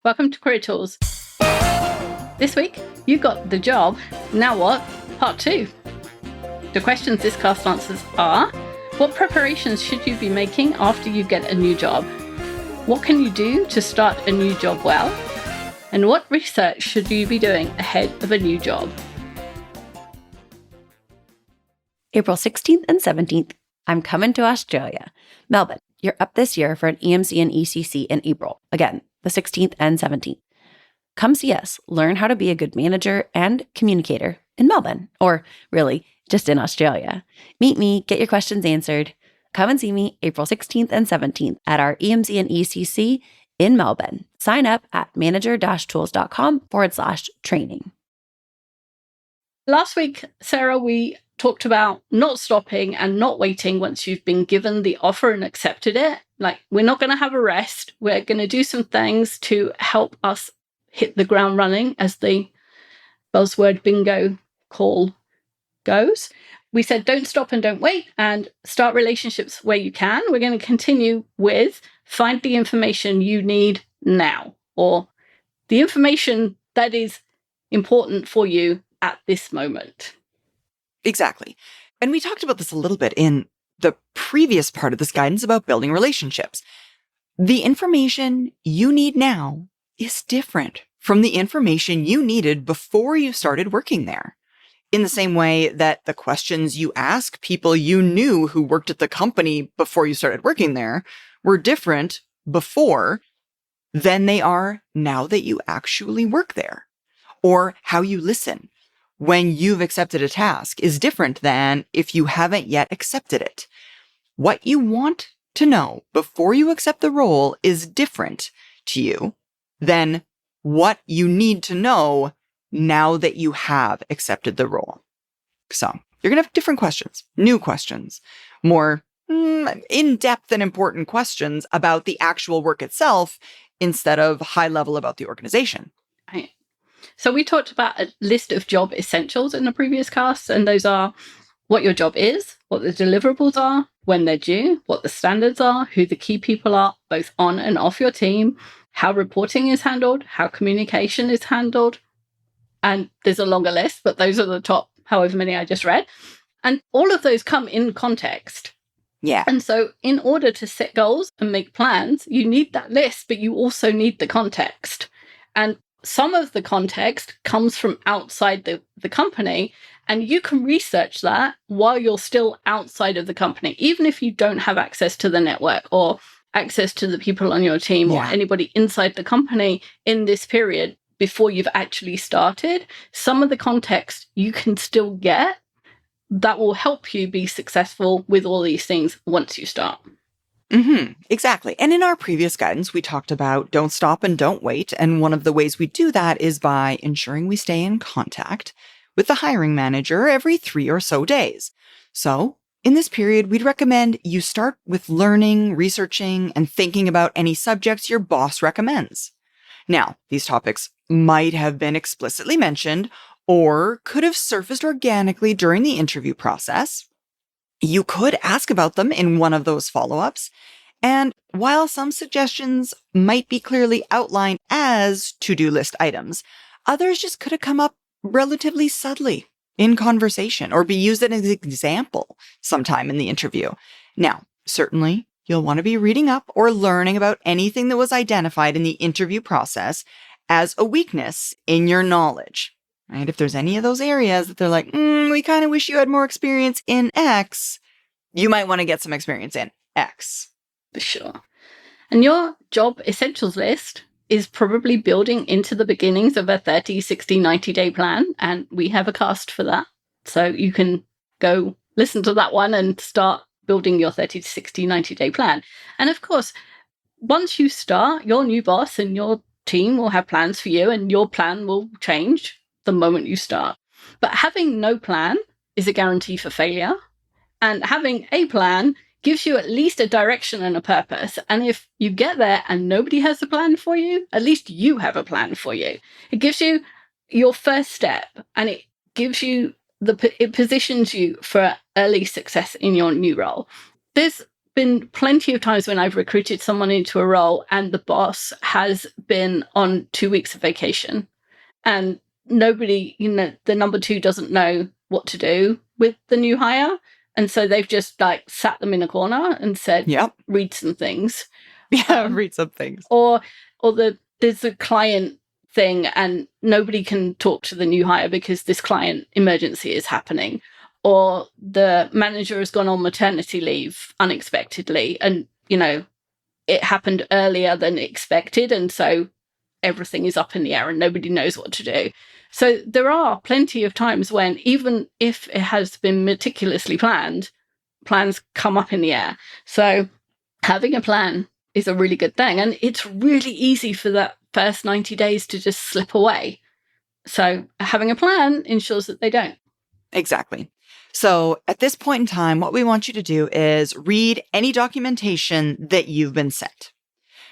Welcome to Career Tools. This week, you got the job. Now what? Part 2. The questions this cast answers are: what preparations should you be making after you get a new job? What can you do to start a new job well? And what research should you be doing ahead of a new job? April 16th and 17th, I'm coming to Australia. Melbourne, you're up this year for an EMC and ECC in April. Again, the 16th and 17th. Come see us, learn how to be a good manager and communicator in Melbourne, or really, just in Australia. Meet me, get your questions answered. Come and see me April 16th and 17th at our EMC and ECC in Melbourne. Sign up at manager-tools.com/training. Last week, Sarah, we talked about not stopping and not waiting once you've been given the offer and accepted it. Like, we're not going to have a rest. We're going to do some things to help us hit the ground running, as the buzzword bingo call goes. We said don't stop and don't wait, and start relationships where you can. We're going to continue with find the information you need now, or the information that is important for you at this moment. Exactly. And we talked about this a little bit in the previous part of this guidance about building relationships. The information you need now is different from the information you needed before you started working there. In the same way that the questions you ask people you knew who worked at the company before you started working there were different before than they are now that you actually work there. Or how you listen when you've accepted a task is different than if you haven't yet accepted it. What you want to know before you accept the role is different to you than what you need to know now that you have accepted the role. So you're going to have different questions, new questions, more in-depth and important questions about the actual work itself instead of high level about the organization. Right. So we talked about a list of job essentials in the previous cast, and those are what your job is, what the deliverables are, when they're due, what the standards are, who the key people are, both on and off your team, how reporting is handled, how communication is handled. And there's a longer list, but those are the top however many I just read. And all of those come in context. Yeah. And so in order to set goals and make plans, you need that list, but you also need the context. And some of the context comes from outside the company, and you can research that while you're still outside of the company, even if you don't have access to the network or access to the people on your team or anybody inside the company in this period before you've actually started. Some of the context you can still get that will help you be successful with all these things once you start. Exactly. And in our previous guidance, we talked about don't stop and don't wait. And one of the ways we do that is by ensuring we stay in contact with the hiring manager every 3 or so days. So in this period, we'd recommend you start with learning, researching, and thinking about any subjects your boss recommends. Now, these topics might have been explicitly mentioned or could have surfaced organically during the interview process. You could ask about them in one of those follow-ups. And while some suggestions might be clearly outlined as to-do list items, others just could have come up relatively subtly in conversation or be used as an example sometime in the interview. Now, certainly, you'll want to be reading up or learning about anything that was identified in the interview process as a weakness in your knowledge. Right? If there's any of those areas that they're like, we kind of wish you had more experience in X, you might want to get some experience in X. For sure. And your job essentials list is probably building into the beginnings of a 30, 60, 90-day plan. And we have a cast for that. So you can go listen to that one and start building your 30 to 60, 90-day plan. And of course, once you start, your new boss and your team will have plans for you, and your plan will change the moment you start. But having no plan is a guarantee for failure. And having a plan gives you at least a direction and a purpose. And if you get there and nobody has a plan for you, at least you have a plan for you. It gives you your first step, and it gives you it positions you for early success in your new role. There's been plenty of times when I've recruited someone into a role and the boss has been on 2 weeks of vacation and nobody, the number two doesn't know what to do with the new hire. And so they've just like sat them in a corner and said, Yep. read some things. Yeah, read some things. Or there's a client thing and nobody can talk to the new hire because this client emergency is happening. Or the manager has gone on maternity leave unexpectedly and, it happened earlier than expected. And so everything is up in the air and nobody knows what to do. So there are plenty of times when, even if it has been meticulously planned, plans come up in the air. So having a plan is a really good thing. And it's really easy for that first 90 days to just slip away. So having a plan ensures that they don't. Exactly. So at this point in time, what we want you to do is read any documentation that you've been sent.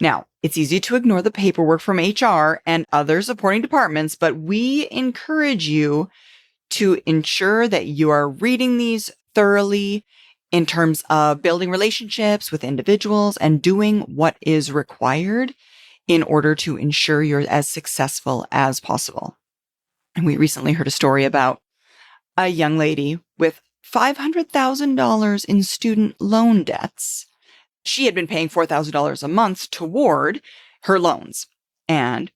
Now, it's easy to ignore the paperwork from HR and other supporting departments, but we encourage you to ensure that you are reading these thoroughly in terms of building relationships with individuals and doing what is required in order to ensure you're as successful as possible. And we recently heard a story about a young lady with $500,000 in student loan debts. She had been paying $4,000 a month toward her loans. And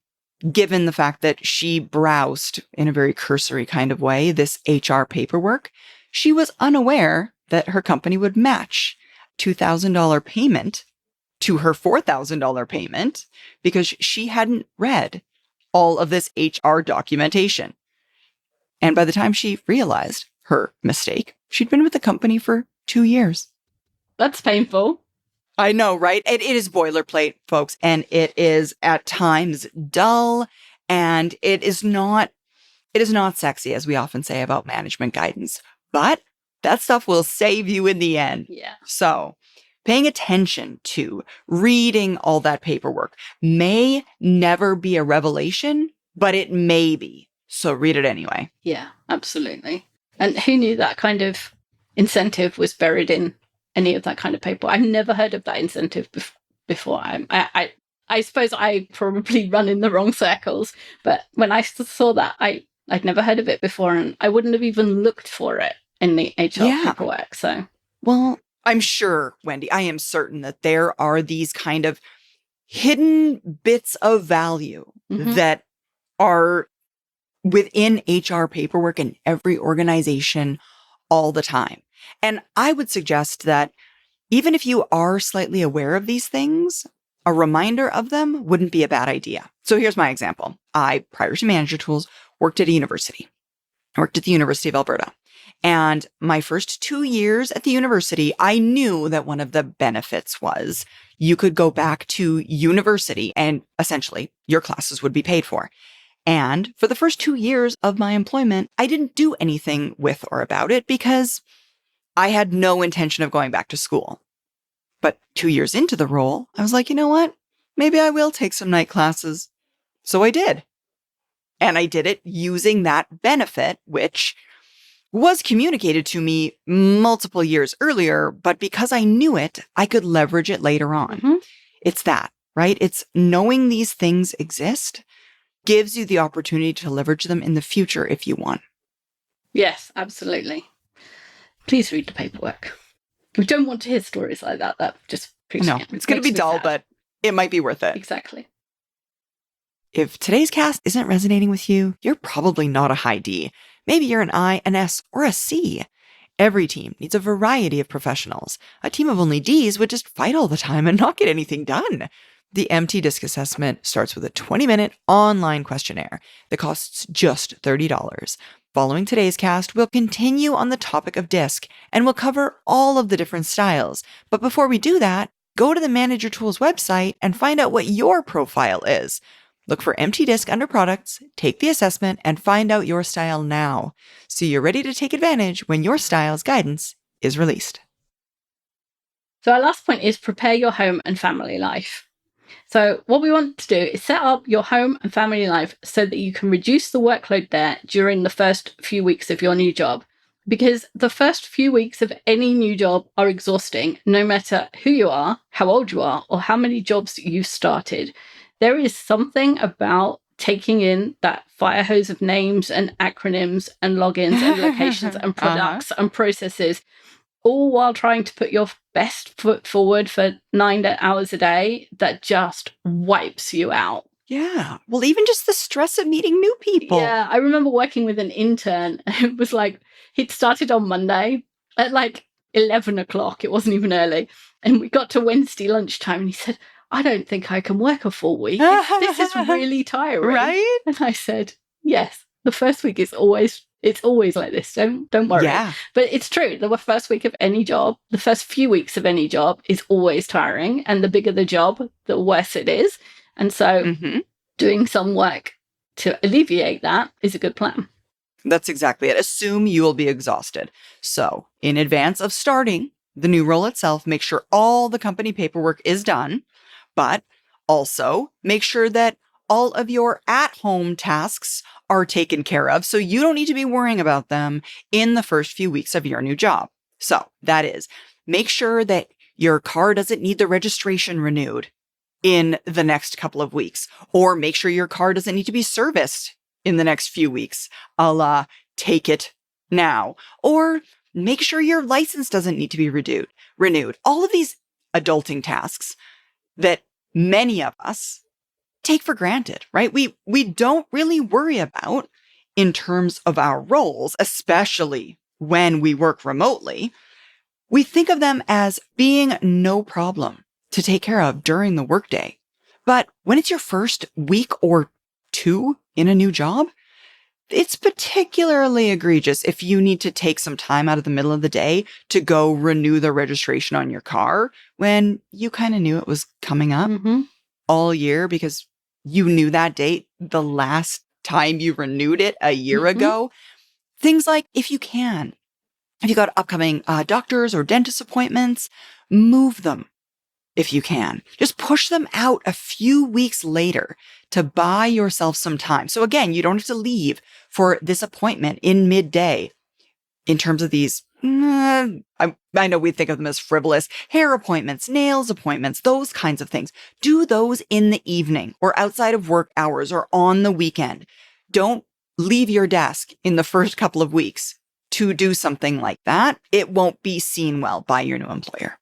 given the fact that she browsed in a very cursory kind of way this HR paperwork, she was unaware that her company would match $2,000 payment to her $4,000 payment because she hadn't read all of this HR documentation. And by the time she realized her mistake, she'd been with the company for 2 years. That's painful. I know, right? It is boilerplate, folks, and it is at times dull, and it is not sexy, as we often say about management guidance, but that stuff will save you in the end. Yeah. So paying attention to reading all that paperwork may never be a revelation, but it may be. So read it anyway. Yeah, absolutely. And who knew that kind of incentive was buried in any of that kind of paper? I've never heard of that incentive before. I suppose I probably run in the wrong circles, but when I saw that, I'd never heard of it before, and I wouldn't have even looked for it in the HR paperwork. So, well, I'm sure, Wendy, I am certain that there are these kind of hidden bits of value that are within HR paperwork in every organization all the time. And I would suggest that even if you are slightly aware of these things, a reminder of them wouldn't be a bad idea. So here's my example. I, prior to Manager Tools, worked at a university. I worked at the University of Alberta. And my first 2 years at the university, I knew that one of the benefits was you could go back to university and essentially your classes would be paid for. And for the first 2 years of my employment, I didn't do anything with or about it because I had no intention of going back to school. But 2 years into the role, I was like, you know what? Maybe I will take some night classes. So I did. And I did it using that benefit, which was communicated to me multiple years earlier, but because I knew it, I could leverage it later on. It's that, right? It's knowing these things exist gives you the opportunity to leverage them in the future if you want. Yes, absolutely. Please read the paperwork. We don't want to hear stories like that. That just it's going to be dull, but it might be worth it. Exactly. If today's cast isn't resonating with you, you're probably not a high D. Maybe you're an I, an S, or a C. Every team needs a variety of professionals. A team of only Ds would just fight all the time and not get anything done. The MT DISC assessment starts with a 20-minute online questionnaire that costs just $30. Following today's cast, we'll continue on the topic of DISC, and we'll cover all of the different styles. But before we do that, go to the Manager Tools website and find out what your profile is. Look for MT DISC under products, take the assessment, and find out your style now, so you're ready to take advantage when your style's guidance is released. So our last point is prepare your home and family life. So what we want to do is set up your home and family life so that you can reduce the workload there during the first few weeks of your new job because the first few weeks of any new job are exhausting, no matter who you are, how old you are, or how many jobs you've started. There is something about taking in that fire hose of names and acronyms and logins and locations and products and processes, all while trying to put your best foot forward for 9 hours a day, that just wipes you out. Yeah. Well, even just the stress of meeting new people. Yeah, I remember working with an intern. It was like, he'd started on Monday at like 11 o'clock. It wasn't even early. And we got to Wednesday lunchtime and he said, I don't think I can work a full week. This is really tiring. Right? And I said, yes, the first week is always like this. Don't worry. Yeah. But it's true. The first week of any job, the first few weeks of any job is always tiring. And the bigger the job, the worse it is. And so doing some work to alleviate that is a good plan. That's exactly it. Assume you will be exhausted. So in advance of starting the new role itself, make sure all the company paperwork is done, but also make sure that all of your at-home tasks are taken care of, so you don't need to be worrying about them in the first few weeks of your new job. So that is, make sure that your car doesn't need the registration renewed in the next couple of weeks, or make sure your car doesn't need to be serviced in the next few weeks, a la take it now, or make sure your license doesn't need to be renewed. All of these adulting tasks that many of us take for granted, right? We don't really worry about in terms of our roles, especially when we work remotely. We think of them as being no problem to take care of during the workday. But when it's your first week or two in a new job, it's particularly egregious if you need to take some time out of the middle of the day to go renew the registration on your car when you kind of knew it was coming up all year because you knew that date the last time you renewed it a year ago. Things like, if you got upcoming doctors or dentist appointments, move them. If you can, just push them out a few weeks later to buy yourself some time. So again, you don't have to leave for this appointment in midday. In terms of these, I know we think of them as frivolous, hair appointments, nails appointments, those kinds of things. Do those in the evening or outside of work hours or on the weekend. Don't leave your desk in the first couple of weeks to do something like that. It won't be seen well by your new employer.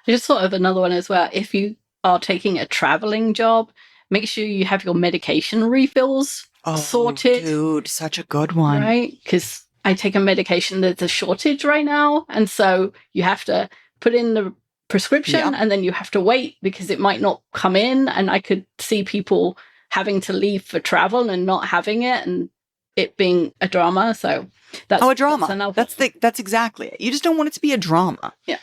I just thought of another one as well. If you are taking a traveling job, make sure you have your medication refills sorted. Dude, such a good one. Right? Because I take a medication that's a shortage right now. And so you have to put in the prescription and then you have to wait because it might not come in. And I could see people having to leave for travel and not having it and it being a drama. So that's a drama. That's exactly it. You just don't want it to be a drama. Yeah.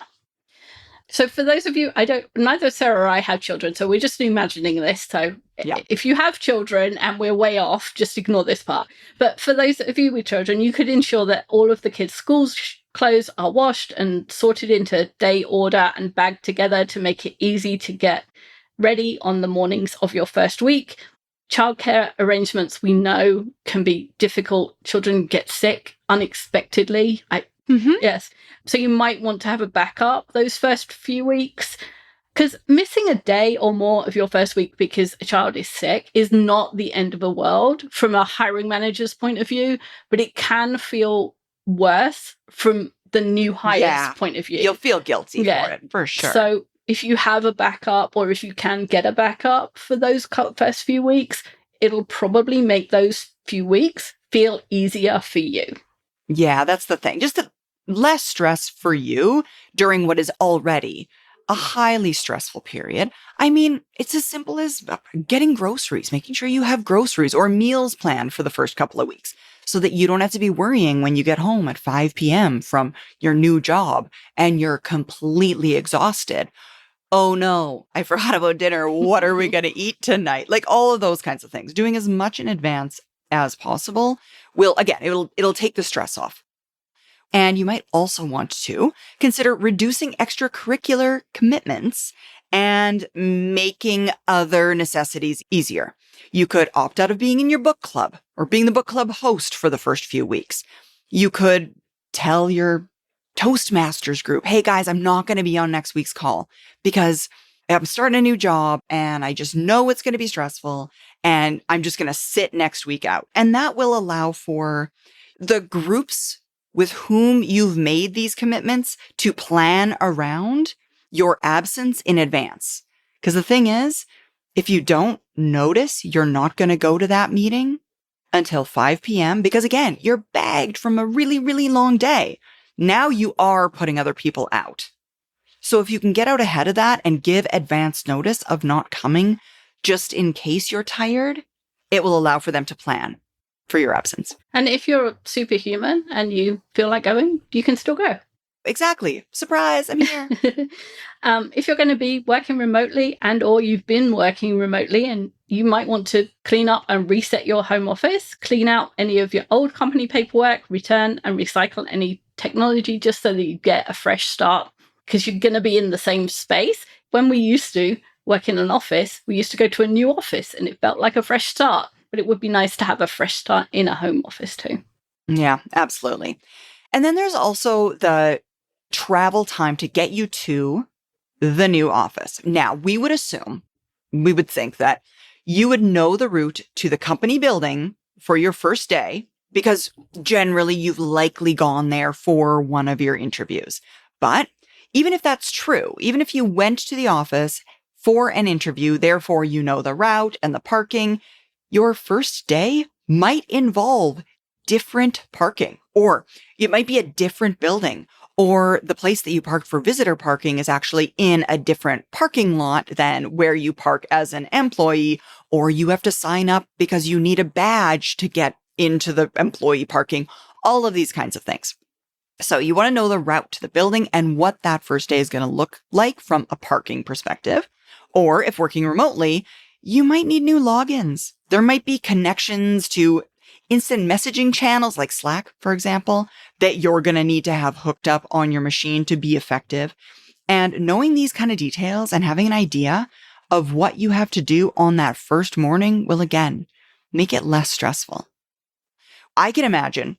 So for those of you, neither Sarah or I have children, so we're just imagining this. So if you have children and we're way off, just ignore this part. But for those of you with children, you could ensure that all of the kids' schools clothes are washed and sorted into day order and bagged together to make it easy to get ready on the mornings of your first week. Childcare arrangements we know can be difficult. Children get sick unexpectedly. Yes. So you might want to have a backup those first few weeks, because missing a day or more of your first week because a child is sick is not the end of the world from a hiring manager's point of view, but it can feel worse from the new hire's point of view. You'll feel guilty for it, for sure. So if you have a backup or if you can get a backup for those first few weeks, it'll probably make those few weeks feel easier for you. Yeah, that's the thing. Just less stress for you during what is already a highly stressful period. I mean, it's as simple as getting groceries, making sure you have groceries or meals planned for the first couple of weeks so that you don't have to be worrying when you get home at 5 p.m. from your new job and you're completely exhausted. Oh no, I forgot about dinner. What are we going to eat tonight? Like all of those kinds of things. Doing as much in advance as possible will, again, it'll take the stress off. And you might also want to consider reducing extracurricular commitments and making other necessities easier. You could opt out of being in your book club or being the book club host for the first few weeks. You could tell your Toastmasters group, hey guys, I'm not going to be on next week's call because I'm starting a new job and I just know it's going to be stressful and I'm just going to sit next week out. And that will allow for the groups with whom you've made these commitments to plan around your absence in advance. Because the thing is, if you don't notice you're not going to go to that meeting until 5 p.m., because again, you're bagged from a really, really long day. Now you are putting other people out. So if you can get out ahead of that and give advance notice of not coming just in case you're tired, it will allow for them to plan for your absence. And if you're superhuman and you feel like going, you can still go. Exactly. Surprise, I'm here. If you're going to be working remotely and or you've been working remotely and you might want to clean up and reset your home office, clean out any of your old company paperwork, return and recycle any technology just so that you get a fresh start because you're going to be in the same space. When we used to work in an office, we used to go to a new office and it felt like a fresh start, but it would be nice to have a fresh start in a home office too. Yeah, absolutely. And then there's also the travel time to get you to the new office. Now, we would think that you would know the route to the company building for your first day because generally you've likely gone there for one of your interviews. But even if that's true, even if you went to the office for an interview, therefore you know the route and the parking, your first day might involve different parking, or it might be a different building, or the place that you parked for visitor parking is actually in a different parking lot than where you park as an employee, or you have to sign up because you need a badge to get into the employee parking, all of these kinds of things. So you want to know the route to the building and what that first day is going to look like from a parking perspective. Or if working remotely, you might need new logins. There might be connections to instant messaging channels like Slack, for example, that you're going to need to have hooked up on your machine to be effective. And knowing these kind of details and having an idea of what you have to do on that first morning will, again, make it less stressful. I can imagine,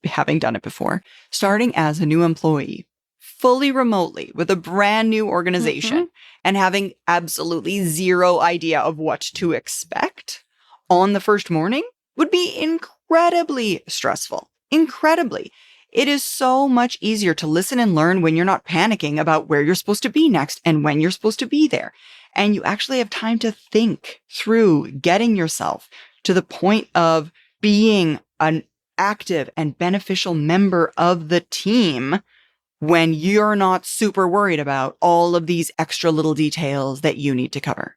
having done it before, starting as a new employee, fully remotely with a brand new organization and having absolutely zero idea of what to expect on the first morning would be incredibly stressful. Incredibly. It is so much easier to listen and learn when you're not panicking about where you're supposed to be next and when you're supposed to be there. And you actually have time to think through getting yourself to the point of being an active and beneficial member of the team when you're not super worried about all of these extra little details that you need to cover.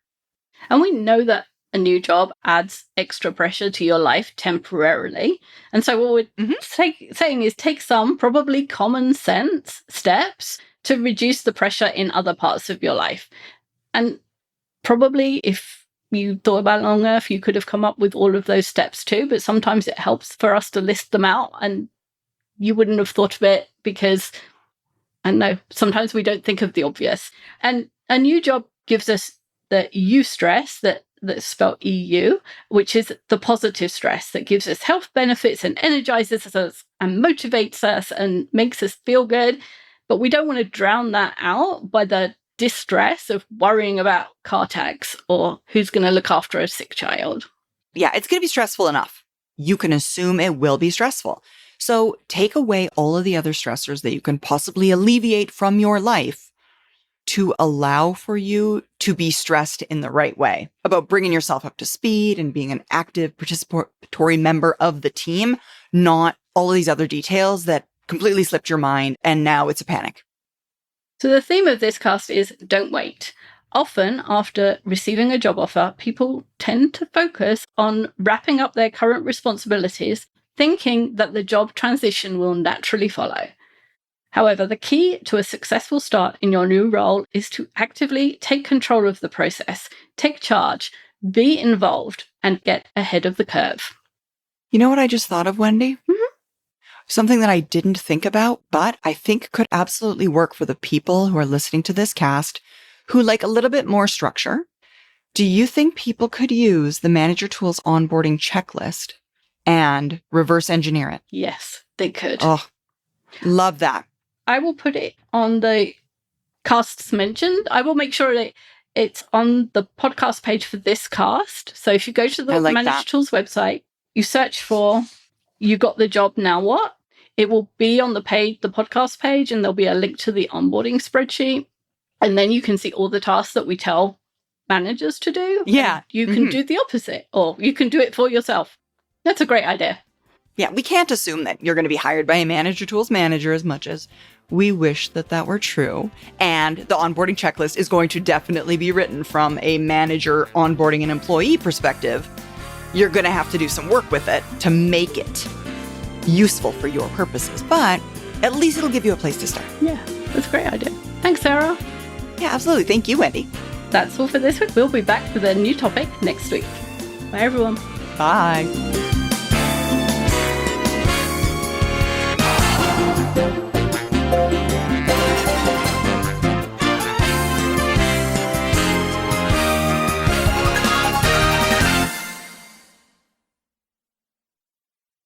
And we know that a new job adds extra pressure to your life temporarily. And so what we're saying is take some probably common sense steps to reduce the pressure in other parts of your life. And probably if you thought about it long enough, you could have come up with all of those steps too. But sometimes it helps for us to list them out and you wouldn't have thought of it because, I don't know, sometimes we don't think of the obvious. And a new job gives us the eustress that's spelled EU, which is the positive stress that gives us health benefits and energizes us and motivates us and makes us feel good. But we don't want to drown that out by the distress of worrying about car tax or who's going to look after a sick child. Yeah, it's going to be stressful enough. You can assume it will be stressful. So take away all of the other stressors that you can possibly alleviate from your life to allow for you to be stressed in the right way about bringing yourself up to speed and being an active participatory member of the team, not all of these other details that completely slipped your mind and now it's a panic. So the theme of this cast is don't wait. Often after receiving a job offer, people tend to focus on wrapping up their current responsibilities, thinking that the job transition will naturally follow. However, the key to a successful start in your new role is to actively take control of the process, take charge, be involved, and get ahead of the curve. You know what I just thought of, Wendy? Something that I didn't think about, but I think could absolutely work for the people who are listening to this cast who like a little bit more structure. Do you think people could use the Manager Tools onboarding checklist and reverse engineer it? Yes, they could. Oh, Love that. I will put it on the casts mentioned. I will make sure that it's on the podcast page for this cast. So if you go to the Manager Tools website, you search for You Got the Job, Now What? It will be on the podcast page, and there'll be a link to the onboarding spreadsheet. And then you can see all the tasks that we tell managers to do. Yeah. You can do the opposite, or you can do it for yourself. That's a great idea. Yeah, we can't assume that you're going to be hired by a Manager Tools manager as much as we wish that were true. And the onboarding checklist is going to definitely be written from a manager onboarding an employee perspective. You're going to have to do some work with it to make it useful for your purposes, but at least it'll give you a place to start. Yeah, that's a great idea. Thanks, Sarah. Yeah, absolutely. Thank you, Wendy. That's all for this week. We'll be back with a new topic next week. Bye, everyone. Bye.